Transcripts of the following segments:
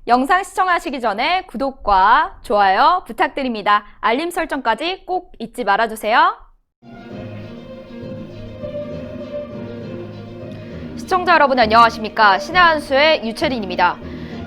영상 시청하시기 전에 구독과 좋아요 부탁드립니다. 알림 설정까지 꼭 잊지 말아주세요. 시청자 여러분 안녕하십니까? 신의 한수의 유채린입니다.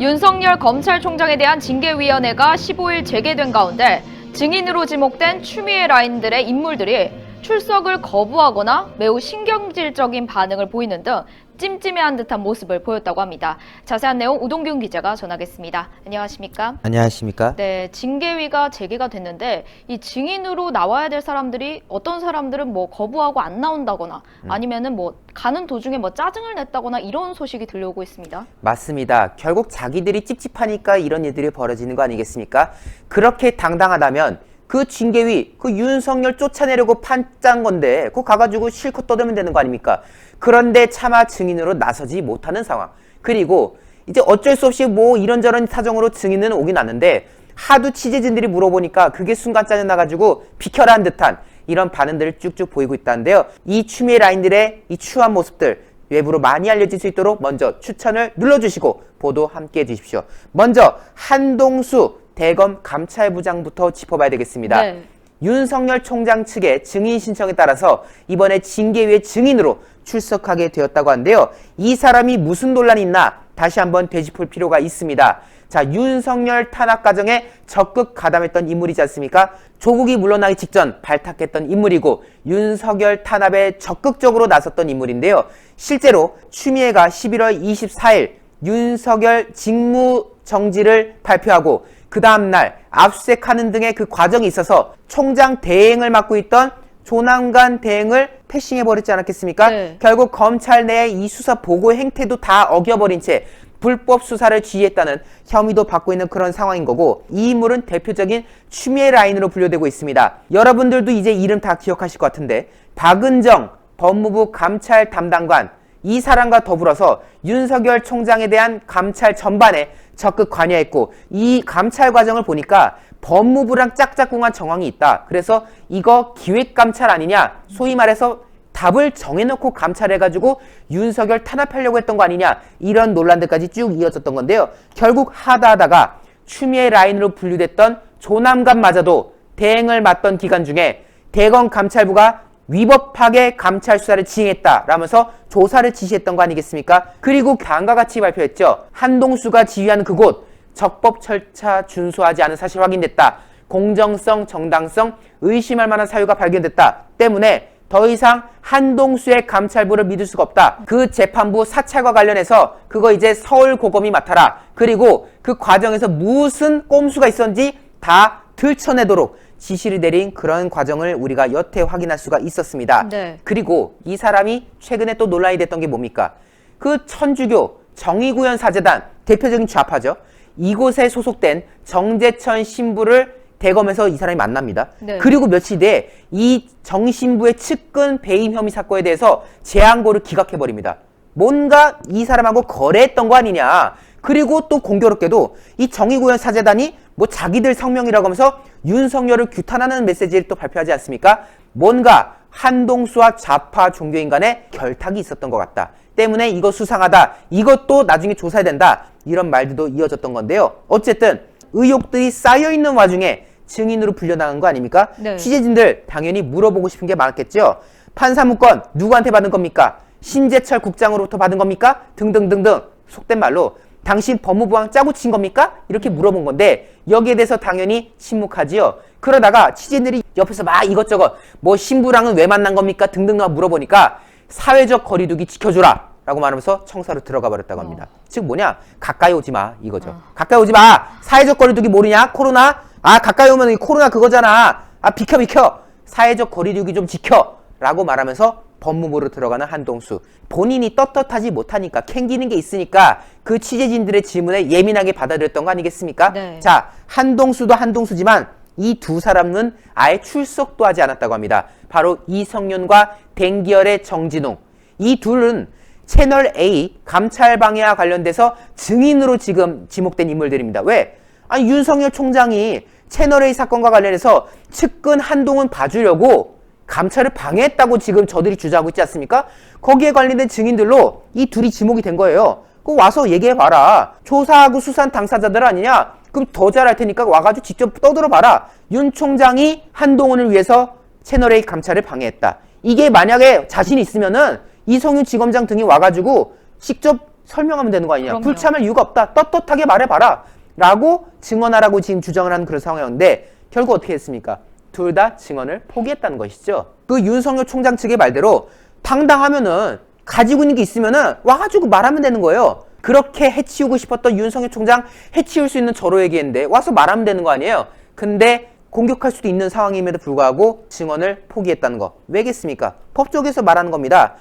윤석열 검찰총장에 대한 징계위원회가 15일 재개된 가운데 증인으로 지목된 추미애 라인들의 인물들이 출석을 거부하거나 매우 신경질적인 반응을 보이는 등 찜찜해한 듯한 모습을 보였다고 합니다. 자세한 내용 우동균 기자가 전하겠습니다. 안녕하십니까? 안녕하십니까? 네, 징계위가 재개가 됐는데 이 증인으로 나와야 될 사람들이 어떤 사람들은 뭐 거부하고 안 나온다거나 아니면은 뭐 가는 도중에 뭐 짜증을 냈다거나 이런 소식이 들려오고 있습니다. 맞습니다. 결국 자기들이 찝찝하니까 이런 일들이 벌어지는 거 아니겠습니까? 그렇게 당당하다면 그 징계위, 그 윤석열 쫓아내려고 판짠 건데 그거 가가지고 실컷 떠들면 되는 거 아닙니까? 그런데 차마 증인으로 나서지 못하는 상황. 그리고 이제 어쩔 수 없이 뭐 이런저런 사정으로 증인은 오긴 왔는데 하도 취재진들이 물어보니까 그게 순간 짜증나가지고 비켜라 한 듯한 이런 반응들을 쭉쭉 보이고 있다는데요. 이 추미애 라인들의 이 추한 모습들 외부로 많이 알려질 수 있도록 먼저 추천을 눌러주시고 보도 함께 해주십시오. 먼저 한동수 대검 감찰부장부터 짚어봐야 되겠습니다. 네. 윤석열 총장 측의 증인 신청에 따라서 이번에 징계위의 증인으로 출석하게 되었다고 하는데요. 이 사람이 무슨 논란이 있나 다시 한번 되짚을 필요가 있습니다. 자, 윤석열 탄압 과정에 적극 가담했던 인물이지 않습니까? 조국이 물러나기 직전 발탁했던 인물이고 윤석열 탄압에 적극적으로 나섰던 인물인데요. 실제로 추미애가 11월 24일 윤석열 직무정지를 발표하고 그 다음날 압수수색하는 등의 그 과정이 있어서 총장 대행을 맡고 있던 조남관 대행을 패싱해버렸지 않았겠습니까? 네. 결국 검찰 내의 이 수사 보고 행태도 다 어겨버린 채 불법 수사를 지휘했다는 혐의도 받고 있는 그런 상황인 거고 이 인물은 대표적인 추미애 라인으로 분류되고 있습니다. 여러분들도 이제 이름 다 기억하실 것 같은데 박은정 법무부 감찰 담당관 이 사람과 더불어서 윤석열 총장에 대한 감찰 전반에 적극 관여했고 이 감찰 과정을 보니까 법무부랑 짝짝꿍한 정황이 있다. 그래서 이거 기획감찰 아니냐? 소위 말해서 답을 정해놓고 감찰해가지고 윤석열 탄압하려고 했던 거 아니냐? 이런 논란들까지 쭉 이어졌던 건데요. 결국 하다하다가 추미애 라인으로 분류됐던 조남관마저도 대행을 맡던 기간 중에 대검 감찰부가 위법하게 감찰 수사를 지휘했다라면서 조사를 지시했던 거 아니겠습니까? 그리고 다음과 같이 발표했죠. 한동수가 지휘한 그곳 적법 절차 준수하지 않은 사실 확인됐다. 공정성, 정당성, 의심할 만한 사유가 발견됐다. 때문에 더 이상 한동수의 감찰부를 믿을 수가 없다. 그 재판부 사찰과 관련해서 그거 이제 서울고검이 맡아라. 그리고 그 과정에서 무슨 꼼수가 있었는지 다 들춰내도록 지시를 내린 그런 과정을 우리가 여태 확인할 수가 있었습니다. 네. 그리고 이 사람이 최근에 또 논란이 됐던 게 뭡니까? 그 천주교 정의구현 사재단 대표적인 좌파죠. 이곳에 소속된 정재천 신부를 대검에서 이 사람이 만납니다. 네. 그리고 며칠 뒤에 이 정 신부의 측근 배임 혐의 사건에 대해서 재항고를 기각해버립니다. 뭔가 이 사람하고 거래했던 거 아니냐. 그리고 또 공교롭게도 이 정의구현 사재단이 뭐 자기들 성명이라고 하면서 윤석열을 규탄하는 메시지를 또 발표하지 않습니까? 뭔가 한동수와 좌파 종교인 간의 결탁이 있었던 것 같다. 때문에 이거 수상하다. 이것도 나중에 조사해야 된다. 이런 말들도 이어졌던 건데요. 어쨌든 의혹들이 쌓여있는 와중에 증인으로 불려나간 거 아닙니까? 네. 취재진들 당연히 물어보고 싶은 게 많았겠죠. 판사무권 누구한테 받은 겁니까? 신재철 국장으로부터 받은 겁니까? 등등등등 속된 말로 당신 법무부랑 짜고 친 겁니까? 이렇게 물어본 건데 여기에 대해서 당연히 침묵하지요. 그러다가 취재진들이 옆에서 막 이것저것 뭐 신부랑은 왜 만난 겁니까? 등등 물어보니까 사회적 거리두기 지켜주라 라고 말하면서 청사로 들어가 버렸다고 합니다. 즉 뭐냐? 가까이 오지 마 이거죠. 가까이 오지 마. 사회적 거리두기 모르냐? 코로나? 아 가까이 오면 코로나 그거잖아. 아 비켜. 사회적 거리두기 좀 지켜 라고 말하면서 법무부로 들어가는 한동수. 본인이 떳떳하지 못하니까 캥기는 게 있으니까 그 취재진들의 질문에 예민하게 받아들였던 거 아니겠습니까? 네. 자, 한동수도 한동수지만 이 두 사람은 아예 출석도 하지 않았다고 합니다. 바로 이성윤과 댕기열의 정진웅. 이 둘은 채널A 감찰 방해와 관련돼서 증인으로 지금 지목된 인물들입니다. 왜? 아니 윤석열 총장이 채널A 사건과 관련해서 측근 한동훈 봐주려고 감찰을 방해했다고 지금 저들이 주장하고 있지 않습니까? 거기에 관련된 증인들로 이 둘이 지목이 된 거예요. 그거 와서 얘기해봐라. 조사하고 수사한 당사자들 아니냐? 그럼 더 잘할 테니까 와가지고 직접 떠들어봐라. 윤 총장이 한동훈을 위해서 채널A 감찰을 방해했다. 이게 만약에 자신 있으면은 이성윤 지검장 등이 와가지고 직접 설명하면 되는 거 아니냐. 그럼요. 불참할 이유가 없다. 떳떳하게 말해봐라. 라고 증언하라고 지금 주장을 하는 그런 상황이었는데 결국 어떻게 했습니까? 둘 다 증언을 포기했다는 것이죠. 그 윤석열 총장 측의 말대로 당당하면은 가지고 있는 게 있으면은 와가지고 말하면 되는 거예요. 그렇게 해치우고 싶었던 윤석열 총장 해치울 수 있는 저로 얘기했는데 와서 말하면 되는 거 아니에요. 근데 공격할 수도 있는 상황임에도 불구하고 증언을 포기했다는 거. 왜겠습니까? 법조계에서 말하는 겁니다.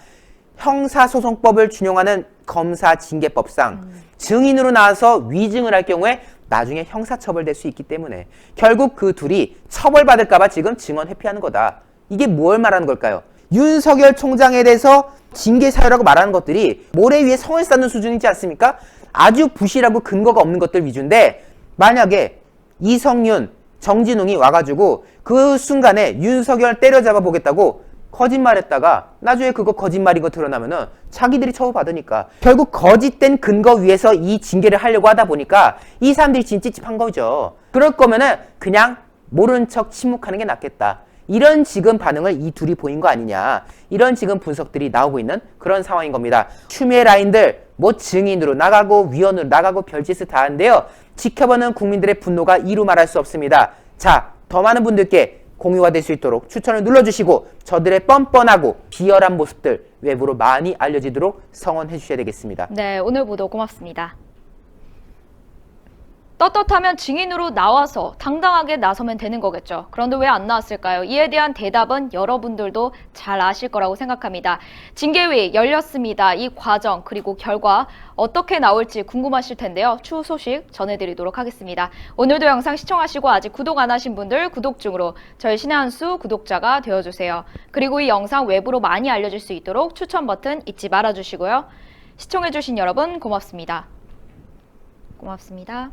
형사소송법을 준용하는 검사징계법상 증인으로 나와서 위증을 할 경우에 나중에 형사처벌될 수 있기 때문에 결국 그 둘이 처벌받을까봐 지금 증언 회피하는 거다. 이게 뭘 말하는 걸까요? 윤석열 총장에 대해서 징계 사유라고 말하는 것들이 모래 위에 성을 쌓는 수준이지 않습니까? 아주 부실하고 근거가 없는 것들 위주인데 만약에 이성윤, 정진웅이 와가지고 그 순간에 윤석열 때려잡아 보겠다고 거짓말했다가 나중에 그거 거짓말인 거 드러나면은 자기들이 처벌받으니까 결국 거짓된 근거 위에서 이 징계를 하려고 하다 보니까 이 사람들이 진짜 찝찝한 거죠. 그럴 거면은 그냥 모른 척 침묵하는 게 낫겠다. 이런 지금 반응을 이 둘이 보인 거 아니냐. 이런 지금 분석들이 나오고 있는 그런 상황인 겁니다. 추미애 라인들 뭐 증인으로 나가고 위원으로 나가고 별짓을 다 하는데요. 지켜보는 국민들의 분노가 이루 말할 수 없습니다. 자, 더 많은 분들께 공유가 될 수 있도록 추천을 눌러주시고 저들의 뻔뻔하고 비열한 모습들 외부로 많이 알려지도록 성원해 주셔야 되겠습니다. 네, 오늘 보도 고맙습니다. 떳떳하면 증인으로 나와서 당당하게 나서면 되는 거겠죠. 그런데 왜 안 나왔을까요? 이에 대한 대답은 여러분들도 잘 아실 거라고 생각합니다. 징계위 열렸습니다. 이 과정 그리고 결과 어떻게 나올지 궁금하실 텐데요. 추후 소식 전해드리도록 하겠습니다. 오늘도 영상 시청하시고 아직 구독 안 하신 분들 구독 중으로 저희 신의 한 수 구독자가 되어주세요. 그리고 이 영상 외부로 많이 알려질 수 있도록 추천 버튼 잊지 말아주시고요. 시청해주신 여러분 고맙습니다. 고맙습니다.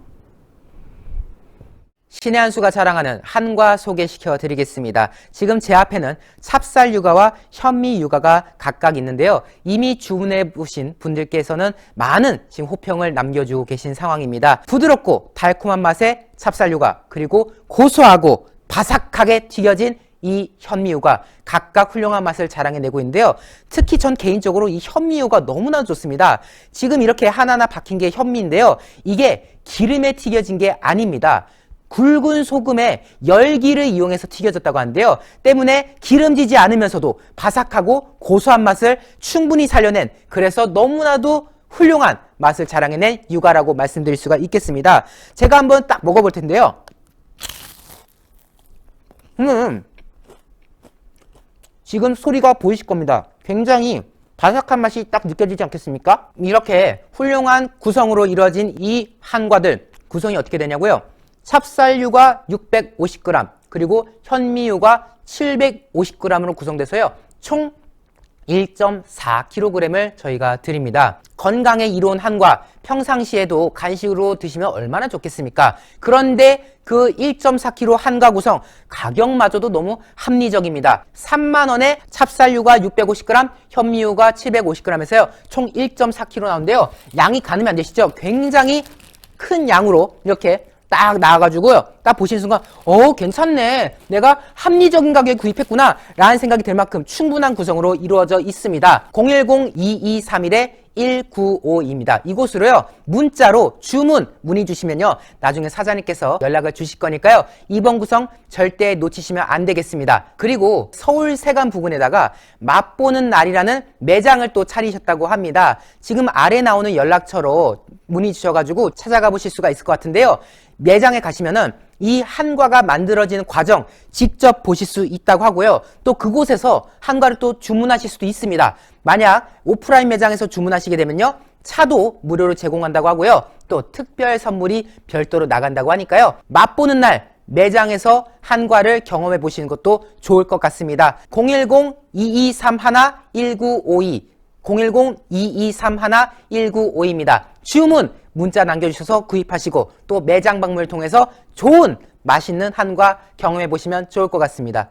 신의 한 수가 자랑하는 한과 소개시켜 드리겠습니다. 지금 제 앞에는 찹쌀 육아와 현미 육아가 각각 있는데요. 이미 주문해 보신 분들께서는 많은 지금 호평을 남겨주고 계신 상황입니다. 부드럽고 달콤한 맛의 찹쌀 육아 그리고 고소하고 바삭하게 튀겨진 이 현미유가 각각 훌륭한 맛을 자랑해내고 있는데요. 특히 전 개인적으로 이 현미유가 너무나 좋습니다. 지금 이렇게 하나하나 박힌 게 현미인데요. 이게 기름에 튀겨진 게 아닙니다. 굵은 소금에 열기를 이용해서 튀겨졌다고 하는데요. 때문에 기름지지 않으면서도 바삭하고 고소한 맛을 충분히 살려낸 그래서 너무나도 훌륭한 맛을 자랑해낸 육아라고 말씀드릴 수가 있겠습니다. 제가 한번 딱 먹어볼 텐데요. 지금 소리가 보이실 겁니다. 굉장히 바삭한 맛이 딱 느껴지지 않겠습니까? 이렇게 훌륭한 구성으로 이루어진 이 한과들 구성이 어떻게 되냐고요? 찹쌀유가 650g 그리고 현미유가 750g으로 구성돼서요. 총 1.4kg을 저희가 드립니다. 건강에 이로운 한과 평상시에도 간식으로 드시면 얼마나 좋겠습니까? 그런데 그 1.4kg 한과 구성 가격마저도 너무 합리적입니다. 3만원에 찹쌀유가 650g, 현미유가 750g에서요. 총 1.4kg 나오는데요. 양이 가늠이 안 되시죠? 굉장히 큰 양으로 이렇게 딱 나와가지고요. 딱 보시는 순간 괜찮네. 내가 합리적인 가격에 구입했구나 라는 생각이 들 만큼 충분한 구성으로 이루어져 있습니다. 010-2231-1952입니다. 이곳으로요. 문자로 주문 문의 주시면요. 나중에 사장님께서 연락을 주실 거니까요. 이번 구성 절대 놓치시면 안 되겠습니다. 그리고 서울 세관 부근에다가 맛보는 날이라는 매장을 또 차리셨다고 합니다. 지금 아래 나오는 연락처로 문의 주셔가지고 찾아가 보실 수가 있을 것 같은데요. 매장에 가시면은 이 한과가 만들어지는 과정 직접 보실 수 있다고 하고요. 또 그곳에서 한과를 또 주문하실 수도 있습니다. 만약 오프라인 매장에서 주문하시게 되면요. 차도 무료로 제공한다고 하고요. 또 특별 선물이 별도로 나간다고 하니까요. 맛보는 날 매장에서 한과를 경험해 보시는 것도 좋을 것 같습니다. 010-2231-1952 010-2231-1952입니다. 주문 문자 남겨주셔서 구입하시고 또 매장 방문을 통해서 좋은 맛있는 한과 경험해 보시면 좋을 것 같습니다.